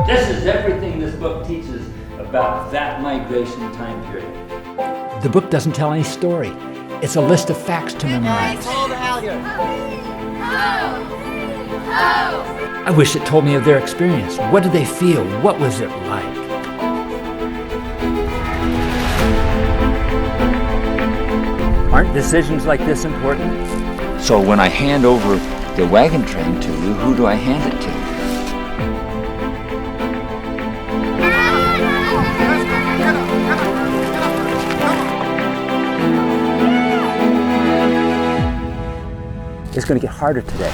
This is everything this book teaches about that migration time period. The book doesn't tell any story. It's a list of facts to memorize. I wish it told me of their experience. What did they feel? What was it like? Aren't decisions like this important? So when I hand over the wagon train to you, who do I hand it to? It's going to get harder today.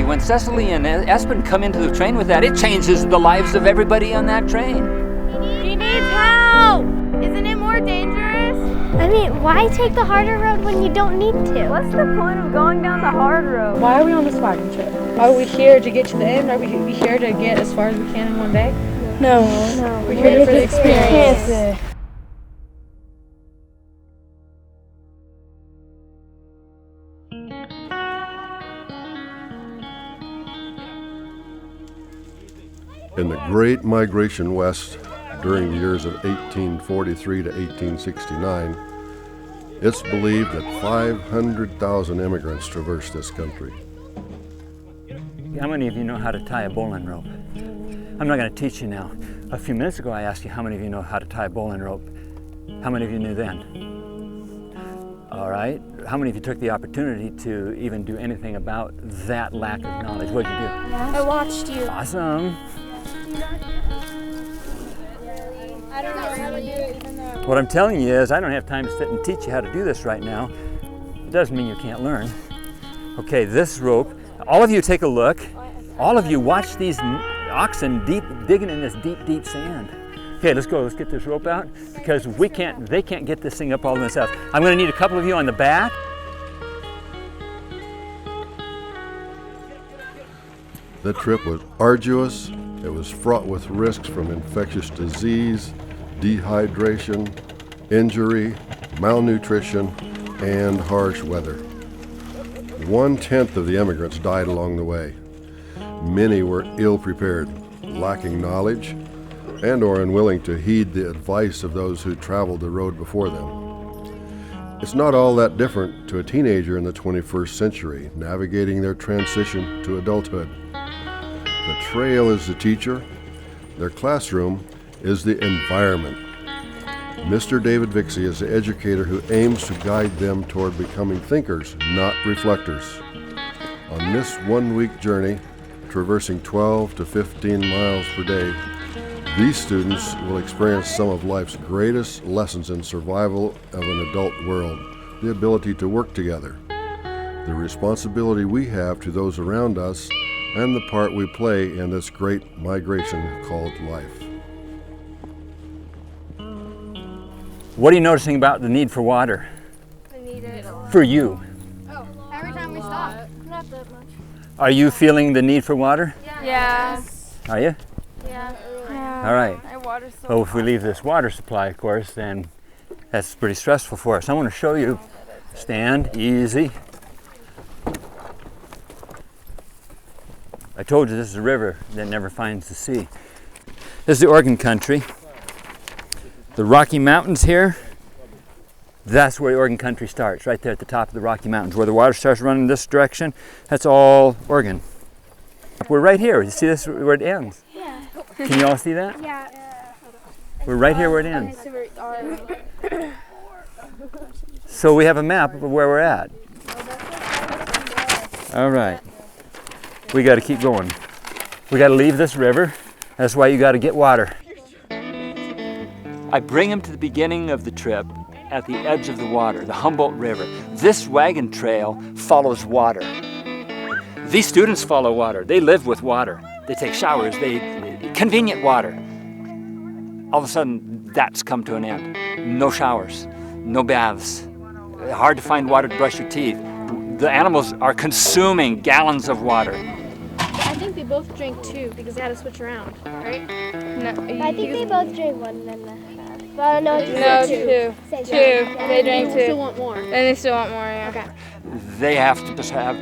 When Cecily and Espen come into the train with that, it changes the lives of everybody on that train. He needs help! Isn't it more dangerous? I mean, why take the harder road when you don't need to? What's the point of going down the hard road? Why are we on this wagon trip? Are we here to get to the end? Are we here to get as far as we can in one day? No. We're here for the experience. In the Great Migration West during the years of 1843 to 1869, it's believed that 500,000 immigrants traversed this country. How many of you know how to tie a bowline rope? I'm not going to teach you now. A few minutes ago I asked you how many of you know how to tie a bowline rope. How many of you knew then? All right. How many of you took the opportunity to even do anything about that lack of knowledge? What did you do? I watched you. Awesome. I don't know how to do it even though. What I'm telling you is I don't have time to sit and teach you how to do this right now. It doesn't mean you can't learn. Okay, this rope, all of you take a look. All of you watch these oxen digging in this deep sand. Okay, let's go, let's get this rope out because they can't get this thing up all themselves. I'm gonna need a couple of you on the back. The trip was arduous. It was fraught with risks from infectious disease, dehydration, injury, malnutrition, and harsh weather. 1/10 of the immigrants died along the way. Many were ill-prepared, lacking knowledge, and or unwilling to heed the advice of those who traveled the road before them. It's not all that different to a teenager in the 21st century navigating their transition to adulthood. The trail is the teacher. Their classroom is the environment. Mr. David Vixie is the educator who aims to guide them toward becoming thinkers, not reflectors. On this one-week journey, traversing 12 to 15 miles per day, these students will experience some of life's greatest lessons in survival of an adult world, the ability to work together, the responsibility we have to those around us, and the part we play in this great migration called life. What are you noticing about the need for water? I need it. For you. Oh, every time we stop. Not that much. Are you feeling the need for water? Yes. Are you? Yeah. All right. My water's so Oh, if we leave this water supply, of course, then that's pretty stressful for us. I want to show you. Stand, easy. I told you this is a river that never finds the sea. This is the Oregon country. The Rocky Mountains here, that's where the Oregon country starts, right there at the top of the Rocky Mountains. Where the water starts running this direction, that's all Oregon. We're right here. You see this where it ends? Yeah. Can you all see that? Yeah. We're right here where it ends. So we have a map of where we're at. All right. We got to keep going. We got to leave this river. That's why you got to get water. I bring them to the beginning of the trip at the edge of the water, the Humboldt River. This wagon trail follows water. These students follow water. They live with water. They take showers, convenient water. All of a sudden, that's come to an end. No showers, no baths. Hard to find water to brush your teeth. The animals are consuming gallons of water. I think they both drank two because they had to switch around, right? I think they both drank one and then well, no, it's two. Say Two. two. They drank They still two. want more. And they still want more, yeah. Okay. They have to just have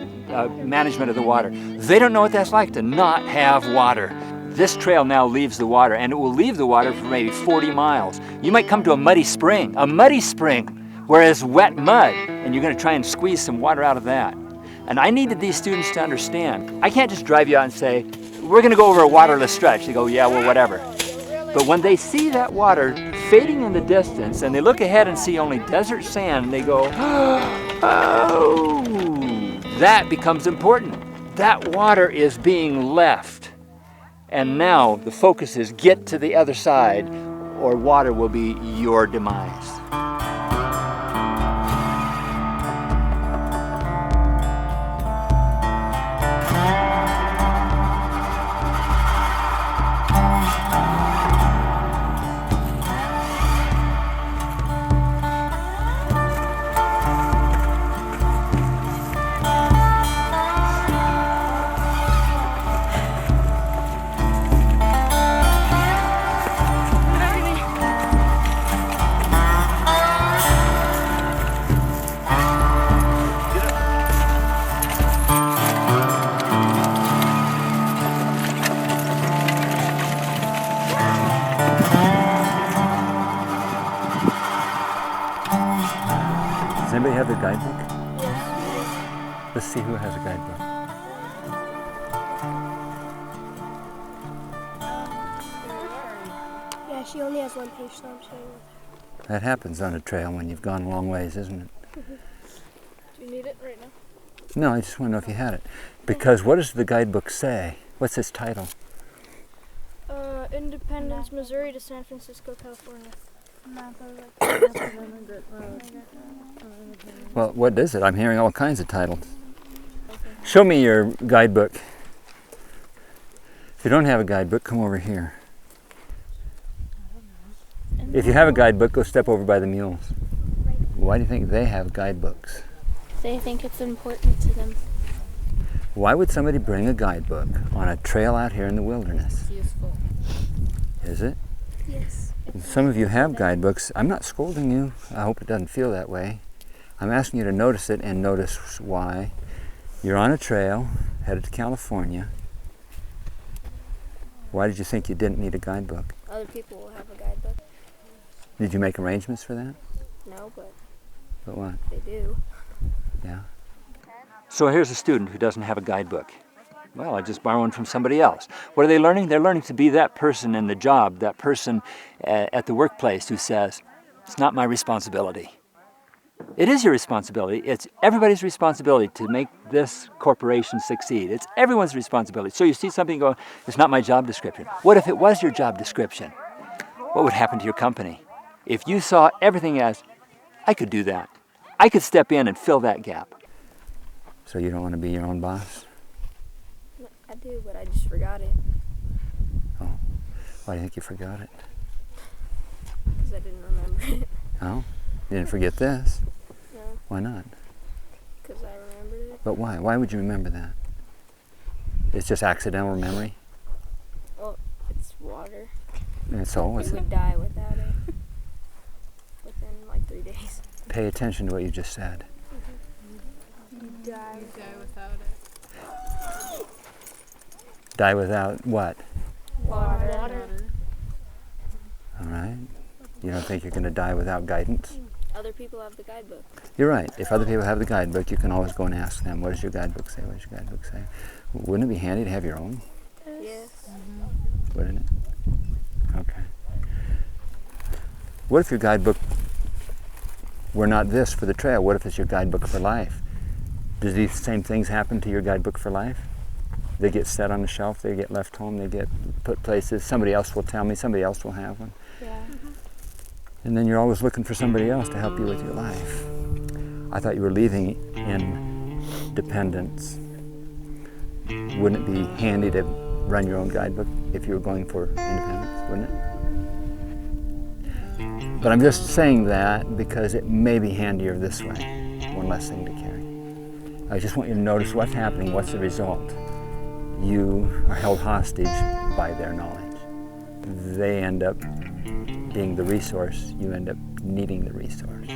management of the water. They don't know what that's like to not have water. This trail now leaves the water, and it will leave the water for maybe 40 miles. You might come to a muddy spring where it's wet mud, and you're going to try and squeeze some water out of that. And I needed these students to understand, I can't just drive you out and say, we're going to go over a waterless stretch. They go, yeah, well, whatever. But when they see that water fading in the distance, and they look ahead and see only desert sand, they go, oh, that becomes important. That water is being left. And now the focus is get to the other side, or water will be your demise. Does anybody have their guidebook? Yes. Let's see who has a guidebook. Yeah, she only has one page, so I'm sharing with her. That happens on a trail when you've gone a long ways, isn't it? Do you need it right now? No, I just want to know if you had it. Because what does the guidebook say? What's its title? Independence, Missouri to San Francisco, California. Well, what is it? I'm hearing all kinds of titles. Show me your guidebook. If you don't have a guidebook, come over here. If you have a guidebook, go step over by the mules. Why do you think they have guidebooks? They think it's important to them. Why would somebody bring a guidebook on a trail out here in the wilderness? It's useful. Is it? Yes. Some of you have guidebooks. I'm not scolding you. I hope it doesn't feel that way. I'm asking you to notice it and notice why. You're on a trail headed to California. Why did you think you didn't need a guidebook? Other people will have a guidebook. Did you make arrangements for that? No, but But what? they do. Yeah. So here's a student who doesn't have a guidebook. Well, I just borrow one from somebody else. What are they learning? They're learning to be that person in the job, that person at the workplace who says, it's not my responsibility. It is your responsibility. It's everybody's responsibility to make this corporation succeed. It's everyone's responsibility. So you see something and go, it's not my job description. What if it was your job description? What would happen to your company? If you saw everything as, I could do that. I could step in and fill that gap. So you don't want to be your own boss? I do, but I just forgot it. Oh. Why do you think you forgot it? Because I didn't remember it. Oh? You didn't forget this? No, Why not? because I remembered it. But why? Why would you remember that? It's just accidental memory? Well, it's water. And so, You would die without it. Within like 3 days. pay attention to what you just said. Die without it. Die without what? Water. All right. You don't think you're going to die without guidance? Other people have the guidebook. You're right. If other people have the guidebook, you can always go and ask them, what does your guidebook say? What does your guidebook say? Wouldn't it be handy to have your own? Yes. Wouldn't it? Okay. What if your guidebook were not this for the trail? What if it's your guidebook for life? Does these same things happen to your guidebook for life? They get set on the shelf, they get left home, they get put places. Somebody else will tell me, somebody else will have one. Yeah. And then you're always looking for somebody else to help you with your life. I thought you were leaving in dependence. Wouldn't it be handy to run your own guidebook if you were going for independence, wouldn't it? But I'm just saying that because it may be handier this way, one less thing to carry. I just want you to notice what's happening, what's the result. You are held hostage by their knowledge. They end up being the resource, you end up needing the resource.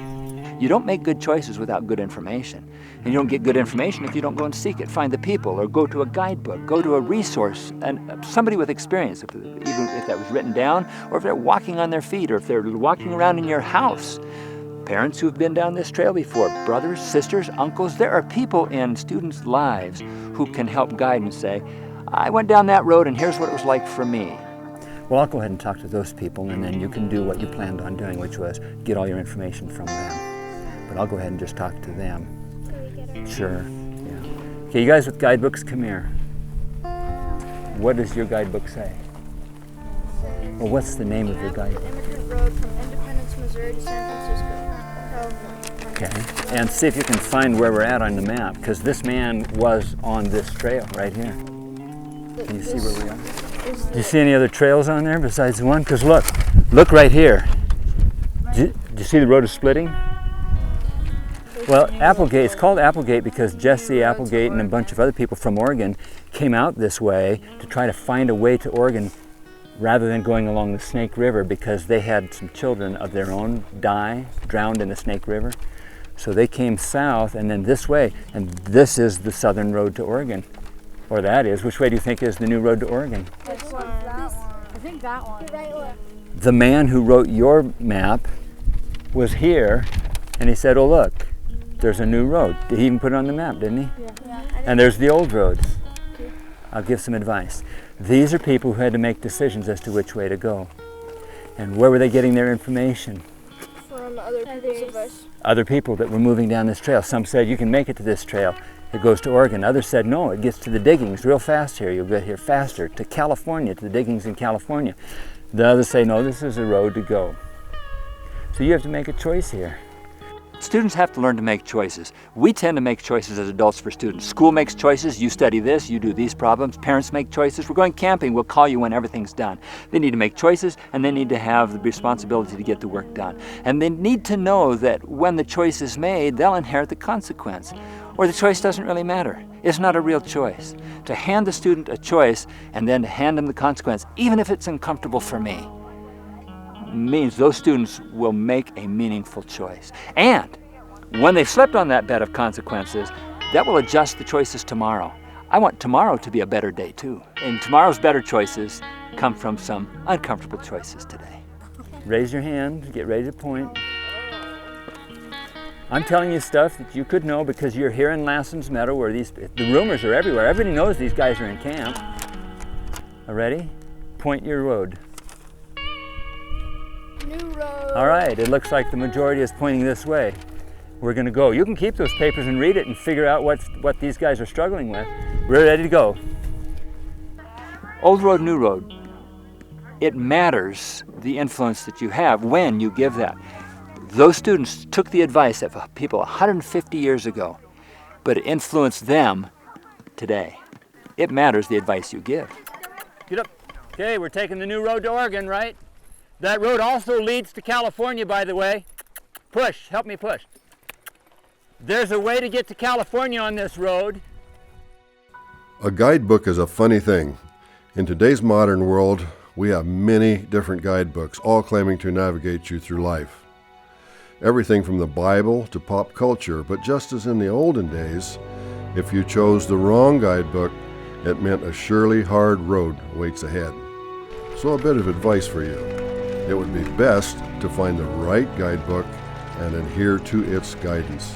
You don't make good choices without good information. And you don't get good information if you don't go and seek it. Find the people, or go to a guidebook, go to a resource, and somebody with experience, even if that was written down, or if they're walking on their feet, or if they're walking around in your house. Parents who've been down this trail before, brothers, sisters, uncles, there are people in students' lives who can help guide and say, I went down that road and here's what it was like for me. Well, I'll go ahead and talk to those people, and then you can do what you planned on doing, which was get all your information from them. But I'll go ahead and just talk to them. Sure, yeah. Okay, you guys with guidebooks, come here. What does your guidebook say? Well, what's the name of your guidebook? Immigrant Road from Independence, Missouri to San Francisco, California. Okay, and see if you can find where we're at on the map, because this man was on this trail right here. Can you see where we are? Do you see any other trails on there besides the one? Because look right here. Do you see the road is splitting? Well, Applegate, it's called Applegate because Jesse Applegate and a bunch of other people from Oregon came out this way to try to find a way to Oregon rather than going along the Snake River, because they had some children of their own drowned in the Snake River. So they came south and then this way, and this is the southern road to Oregon. Or that is. Which way do you think is the new road to Oregon? This one. I think that one. The man who wrote your map was here, and he said, oh look, there's a new road. He even put it on the map, didn't he? Yeah. And there's the old road. I'll give some advice. These are people who had to make decisions as to which way to go. And where were they getting their information? From other people's advice. Other people that were moving down this trail. Some said, you can make it to this trail. It goes to Oregon. Others said, no, it gets to the diggings real fast here. You'll get here faster, to California, to the diggings in California. The others say, no, this is the road to go. So you have to make a choice here. Students have to learn to make choices. We tend to make choices as adults for students. School makes choices. You study this, you do these problems. Parents make choices. We're going camping. We'll call you when everything's done. They need to make choices, and they need to have the responsibility to get the work done. And they need to know that when the choice is made, they'll inherit the consequence. Or the choice doesn't really matter. It's not a real choice. To hand the student a choice and then to hand them the consequence, even if it's uncomfortable for me, means those students will make a meaningful choice. And when they've slept on that bed of consequences, that will adjust the choices tomorrow. I want tomorrow to be a better day too. And tomorrow's better choices come from some uncomfortable choices today. Raise your hand, get ready to point. I'm telling you stuff that you could know because you're here in Lassen's Meadow where the rumors are everywhere. Everybody knows these guys are in camp. Ready? Point your road. New road. All right, it looks like the majority is pointing this way. We're gonna go. You can keep those papers and read it and figure out what these guys are struggling with. We're ready to go. Old road, new road. It matters the influence that you have when you give that. Those students took the advice of people 150 years ago, but it influenced them today. It matters the advice you give. Get up. Okay, we're taking the new road to Oregon, right? That road also leads to California, by the way. Push, help me push. There's a way to get to California on this road. A guidebook is a funny thing. In today's modern world, we have many different guidebooks, all claiming to navigate you through life. Everything from the Bible to pop culture, but just as in the olden days, if you chose the wrong guidebook, it meant a surely hard road waits ahead. So a bit of advice for you. It would be best to find the right guidebook and adhere to its guidance.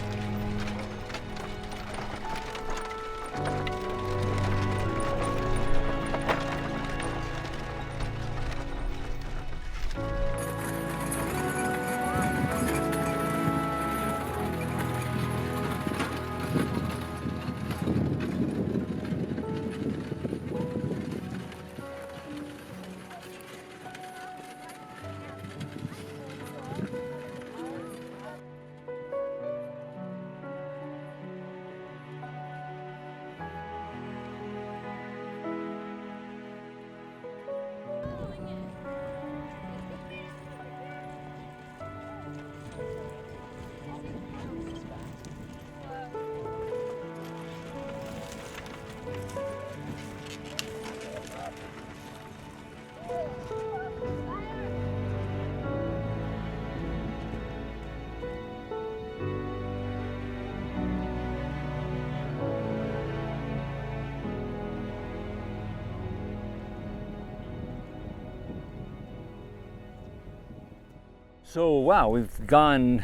So wow, we've gone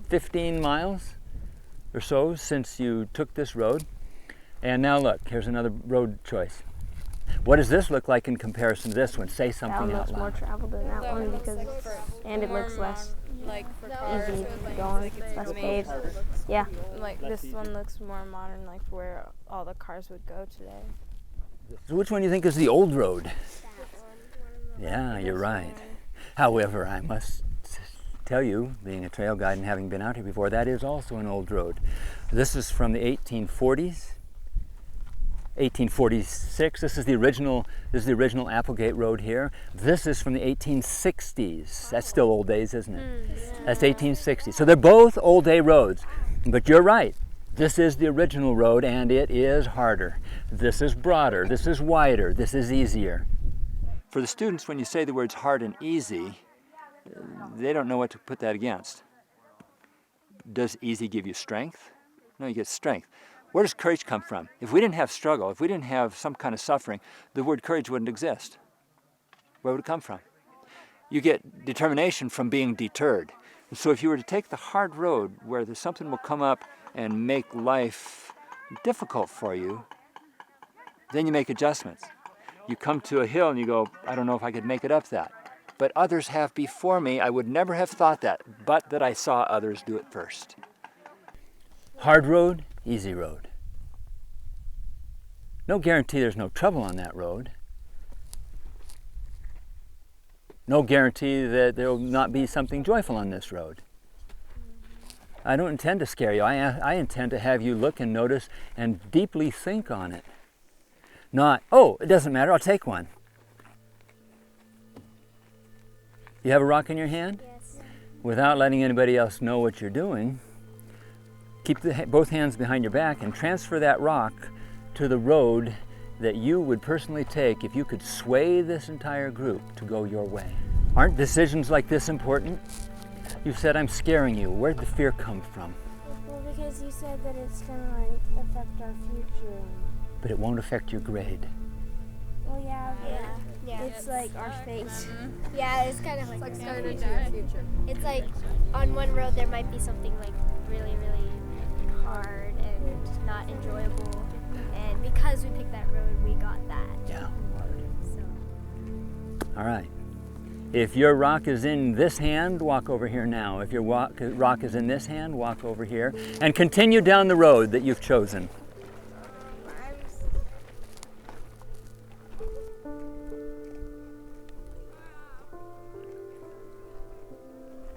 15 miles or so since you took this road. And now look, here's another road choice. What does this look like in comparison to this one? Say That something one out looks more loud. traveled than that one because and it looks less easy going, less paved. Yeah. Like this one looks more modern, like where all the cars would go today. So which one do you think is the old road? Yeah, you're right. However, I must tell you, being a trail guide and having been out here before, that is also an old road. This is from the 1840s. 1846. This is the original Applegate Road here. This is from the 1860s. That's still old days, isn't it? That's 1860. So they're both old day roads. But you're right. This is the original road and it is harder. This is broader. This is wider. This is easier. For the students, when you say the words hard and easy, they don't know what to put that against. Does easy give you strength? No, you get strength. Where does courage come from? If we didn't have struggle, if we didn't have some kind of suffering, the word courage wouldn't exist. Where would it come from? You get determination from being deterred. And so if you were to take the hard road where there's something will come up and make life difficult for you, then you make adjustments. You come to a hill and you go, I don't know if I could make it up that. But others have before me. I would never have thought that, but that I saw others do it first. Hard road, easy road. No guarantee there's no trouble on that road. No guarantee that there will not be something joyful on this road. I don't intend to scare you. I intend to have you look and notice and deeply think on it. Not, oh, it doesn't matter, I'll take one. You have a rock in your hand? Yes. Without letting anybody else know what you're doing, keep both hands behind your back and transfer that rock to the road that you would personally take if you could sway this entire group to go your way. Aren't decisions like this important? You've said I'm scaring you. Where'd the fear come from? Well, because you said that it's gonna like affect our future. But it won't affect your grade. Well, yeah. It's like our fate. Yeah, it's kind of like Starting into your future. it's like on one road there might be something like really, really hard and not enjoyable, and because we picked that road, we got that. Yeah. So All right. If your rock is in this hand, walk over here now. If your rock is in this hand, walk over here. And continue down the road that you've chosen.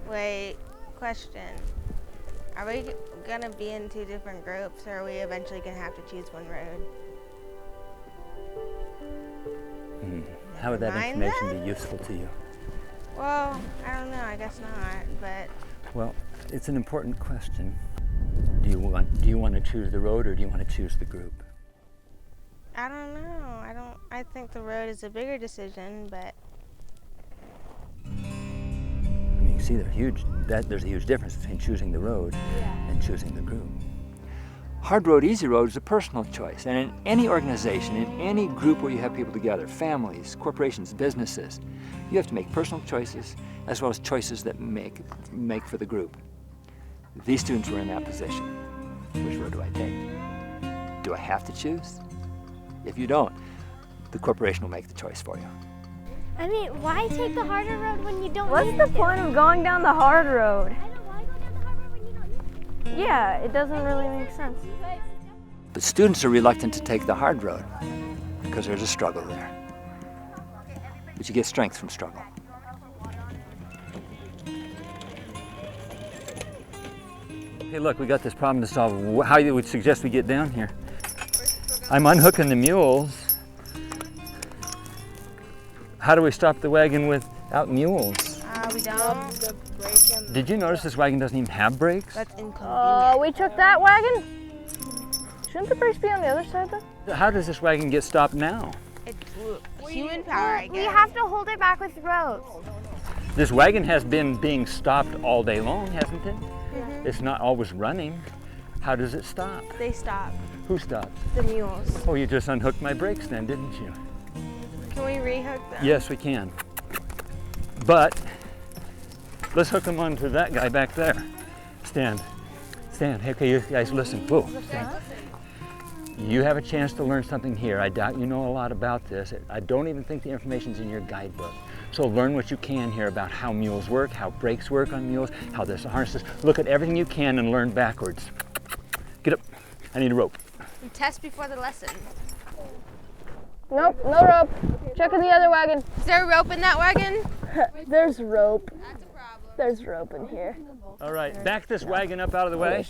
Wait, question. Are we gonna be in two different groups, or are we eventually gonna have to choose one road? How would that Mind information be useful to you? Well, I don't know, I guess not, but Well, it's an important question. Do you want to choose the road or do you want to choose the group? I don't know. I think the road is a bigger decision, but I mean, you see, there's a huge difference between choosing the road and choosing the group. Hard road, easy road is a personal choice. And in any organization, in any group where you have people together, families, corporations, businesses, you have to make personal choices as well as choices that make for the group. These students were in that position. Which road do I take? Do I have to choose? If you don't, the corporation will make the choice for you. I mean, why take the harder road when you don't What's need the to? point of going down the hard road? I know, why go down the hard road when you don't need to? Yeah, it doesn't really make sense. But students are reluctant to take the hard road because there's a struggle there. But you get strength from struggle. Okay, look, we got this problem to solve. How you would suggest we get down here? I'm unhooking the mules. How do we stop the wagon without mules? we don't. Did you notice this wagon doesn't even have brakes? That's inconvenient. We took that wagon? Shouldn't the brakes be on the other side though? How does this wagon get stopped now? It's human power, I We guess. have to hold it back with ropes. This wagon has been being stopped all day long, hasn't it? It's not always running. How does it stop? They stop. Who stops? The mules. Oh, you just unhooked my brakes then, didn't you? Can we rehook them? Yes, we can. But Let's hook them onto that guy back there. Stand. Stand. Hey, okay, you guys listen. Whoa. Stand. You have a chance to learn something here. I doubt you know a lot about this. I don't even think the information's in your guidebook. So learn what you can here about how mules work, how brakes work on mules, how this harnesses. Look at everything you can and learn backwards. Get up. I need a rope. You test before the lesson. Nope, no rope. Check in the other wagon. Is there a rope in that wagon? There's rope. That's a problem. There's rope in here. All right, back this wagon up out of the way.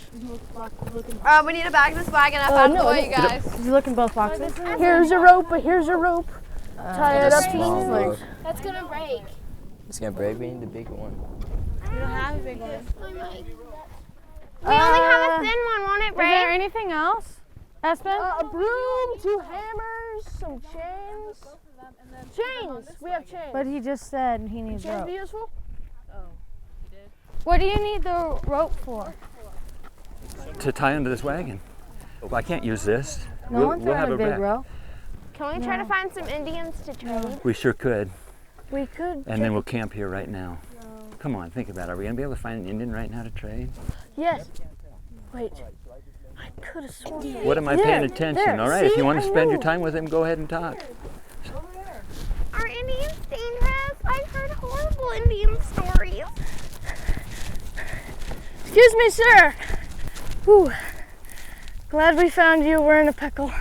We need to back this wagon up out of the way, you guys. He's looking both boxes. Here's a rope, here's a rope. Tie it up to you. That's gonna break. It's gonna break. We need the bigger one. We don't have a big one. We only have a thin one, won't it break? Is there anything else, Espen? A broom, 2 hammers, some chains. Chains! We have chains. But he just said he needs Chains rope. be useful? What do you need the rope for? To tie into this wagon. I can't use this. No one's we'll have throwing a big rack. rope. Can we try to find some Indians to trade? We sure could. We could. And then we'll camp here right now. Come on, think about it. Are we gonna be able to find an Indian right now to trade? Yes. Wait. I could have sworn. What am I paying attention? there. All right, if See? you want to I spend your knew. time with him, go ahead and talk. Are Indians dangerous? I've heard horrible Indian stories. Excuse me, sir. Whew. Glad we found you. We're in a pickle.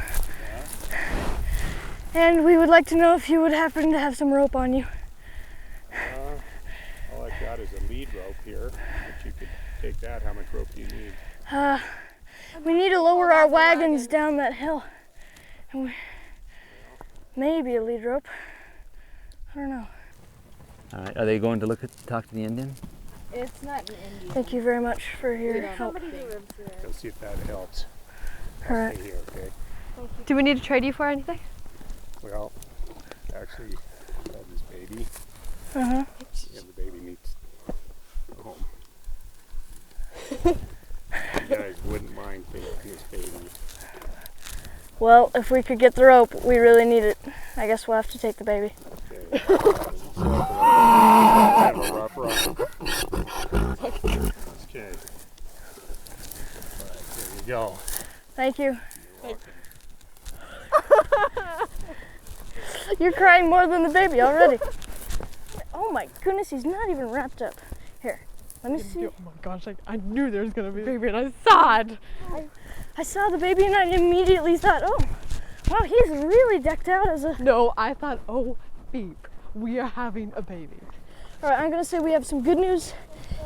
And we would like to know if you would happen to have some rope on you. All I've got is a lead rope here, but you could take that. How much rope do you need? We need to lower our wagons down that hill. And maybe a lead rope. I don't know. All right, are they going to talk to the Indian? It's not an Indian. Thank you very much for your help. Go see if that helps. All right. Stay here, okay? Do we need to trade you for anything? Well, actually, I have this baby, Uh-huh. and the baby needs a home. You guys wouldn't mind taking this baby. Well, if we could get the rope, we really need it. I guess we'll have to take the baby. Okay. Kind of a rough ride. Okay. All right, there you go. Thank you. You're crying more than the baby already. Oh my goodness, he's not even wrapped up. Here, let me see. Oh my gosh, I knew there was going to be a baby and I saw it. I saw the baby and I immediately thought, oh, wow, he's really decked out as a... No, I thought, oh, beep, we are having a baby. All right, I'm gonna say we have some good news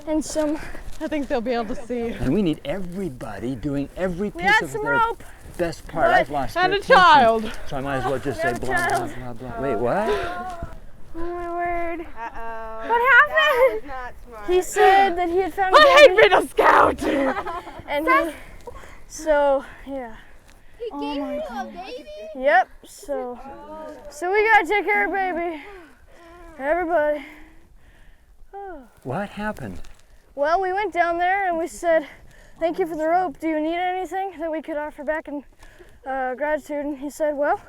and some... I think they'll be able to see. And we need everybody doing every We piece got of some their rope. best part. What? I've lost And their a attention. child. So I might as well just say And a blah, blah, child. blah, blah. Wait, what? Oh my word. Uh-oh. What That happened? was not smart. He said that he had found a I hate baby. being a scout. And he... So, yeah. He gave you a baby? Yep, so we gotta take care of baby. Everybody. Oh. What happened? Well, we went down there and we said, thank you for the rope. Do you need anything that we could offer back in gratitude? And he said, well,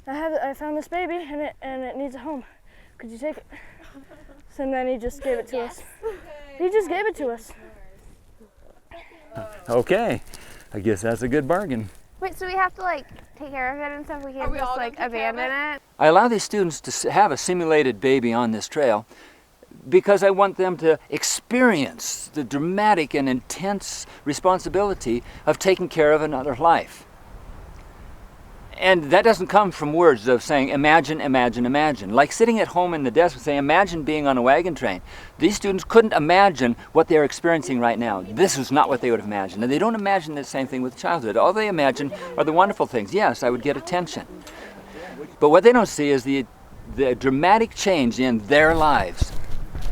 I found this baby and it needs a home. Could you take it? So then he just gave it to us. He just gave it to us. Okay, I guess that's a good bargain. Wait, so we have to like take care of it and stuff? We can't just like abandon it? I allow these students to have a simulated baby on this trail because I want them to experience the dramatic and intense responsibility of taking care of another life. And that doesn't come from words of saying, imagine, imagine, imagine. Like sitting at home in the desk and saying, imagine being on a wagon train. These students couldn't imagine what they're experiencing right now. This is not what they would have imagined. And they don't imagine the same thing with childhood. All they imagine are the wonderful things. Yes, I would get attention. But what they don't see is the dramatic change in their lives.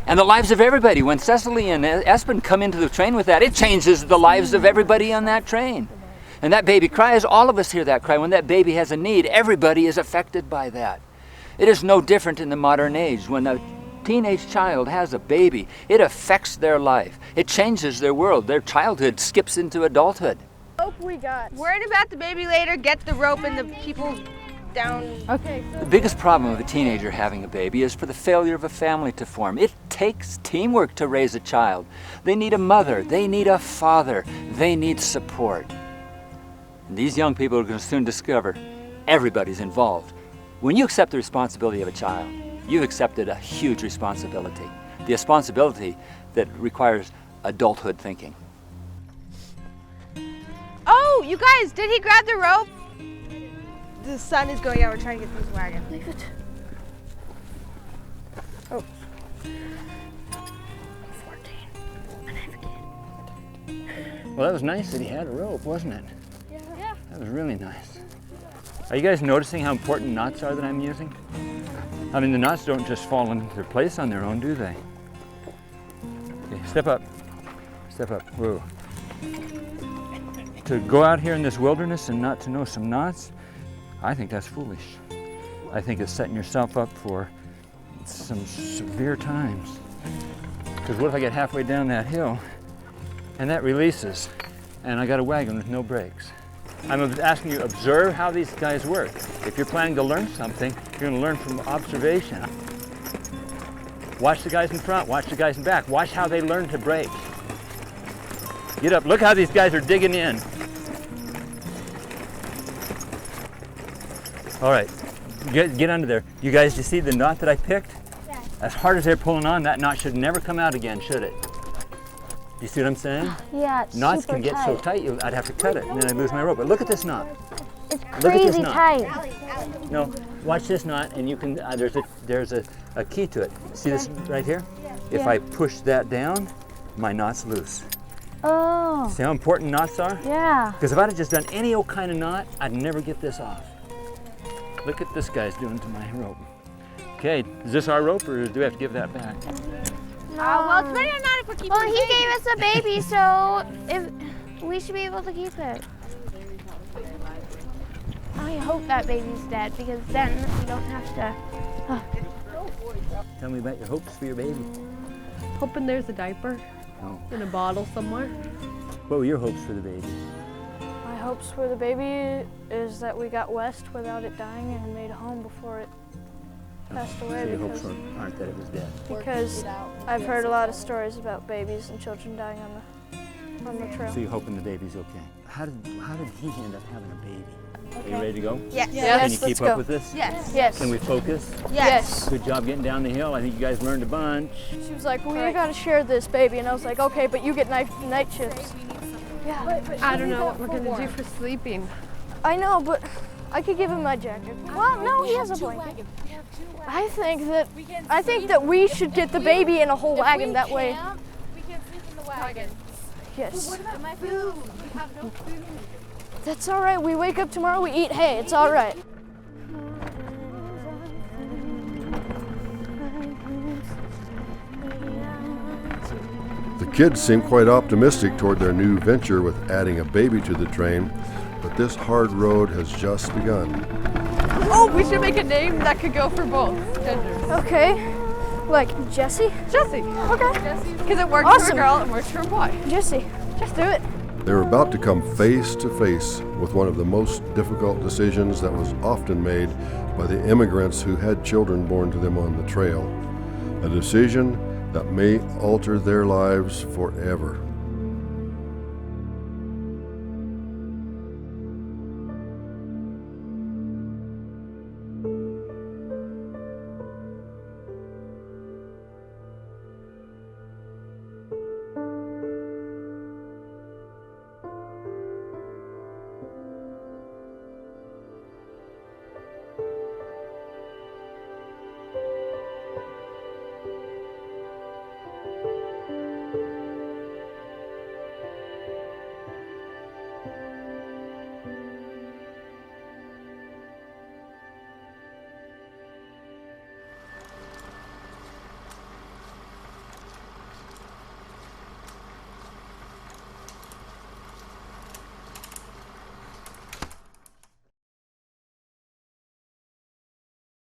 And the lives of everybody. When Cecily and Espen come into the train with that, it changes the lives of everybody on that train. And that baby cries, all of us hear that cry. When that baby has a need, everybody is affected by that. It is no different in the modern age. When a teenage child has a baby, it affects their life. It changes their world. Their childhood skips into adulthood. Rope we got. Worried about the baby later, get the rope in the people's down. Okay. The biggest problem of a teenager having a baby is for the failure of a family to form. It takes teamwork to raise a child. They need a mother, they need a father, they need support. And these young people are going to soon discover everybody's involved. When you accept the responsibility of a child, you've accepted a huge responsibility. The responsibility that requires adulthood thinking. Oh, you guys, did he grab the rope? The sun is going out. We're trying to get this wagon. Leave it. Oh. 14. And I have a kid. Well, that was nice that he had a rope, wasn't it? Yeah. That was really nice. Are you guys noticing how important knots are that I'm using? I mean, the knots don't just fall into their place on their own, do they? Okay, step up. Step up. Whoa. To go out here in this wilderness and not to know some knots, I think that's foolish. I think it's setting yourself up for some severe times. Because what if I get halfway down that hill and that releases and I got a wagon with no brakes? I'm asking you to observe how these guys work. If you're planning to learn something, you're going to learn from observation. Watch the guys in front, watch the guys in back, watch how they learn to brake. Get up, look how these guys are digging in. All right, get under there. You guys, you see the knot that I picked? Yeah. As hard as they're pulling on, that knot should never come out again, should it? You see what I'm saying? Yeah, it's Knots super can get so tight, I'd have to cut it, and then I'd lose my rope. But look at this knot. It's Look at this crazy knot. tight. No, watch this knot, and you can. There's a key to it. See this right here? If I push that down, my knot's loose. Oh. See how important knots are? Yeah. Because if I'd have just done any old kind of knot, I'd never get this off. Look what this guy's doing to my rope. Okay, is this our rope, or do we have to give that back? Well, it's better not if we're keeping Well, he gave us a baby, so if we should be able to keep it. I hope that baby's dead, because then we don't have to. Tell me about your hopes for your baby. Hoping there's a diaper in a bottle somewhere. What were your hopes for the baby? My hopes for the baby is that we got west without it dying and made a home before it passed away. So your hopes aren't that it was dead? Because I've heard a lot of stories about babies and children dying on the trail. So you're hoping the baby's okay. How did he end up having a baby? Are you ready to go? Yes. Can you keep up with this? Yes. Yes. Can we focus? Yes. Good job getting down the hill. I think you guys learned a bunch. She was like, we gotta share this baby, and I was like, okay, but you get night shifts. Yeah. I don't know what we're gonna do for sleeping. I know, but I could give him my jacket. Well, no, he has a blanket. I think that we should get the baby in a whole wagon that way. We can sleep in the wagon. Yes. What about my food? We have no food. That's all right. We wake up tomorrow, we eat hay. It's all right. The kids seem quite optimistic toward their new venture with adding a baby to the train, but this hard road has just begun. Oh, we should make a name that could go for both genders. Okay. Like Jessie? Jessie. Okay. Because it works Awesome. for a girl and works for a boy. Jessie. Just do it. They're about to come face to face with one of the most difficult decisions that was often made by the immigrants who had children born to them on the trail. A decision that may alter their lives forever.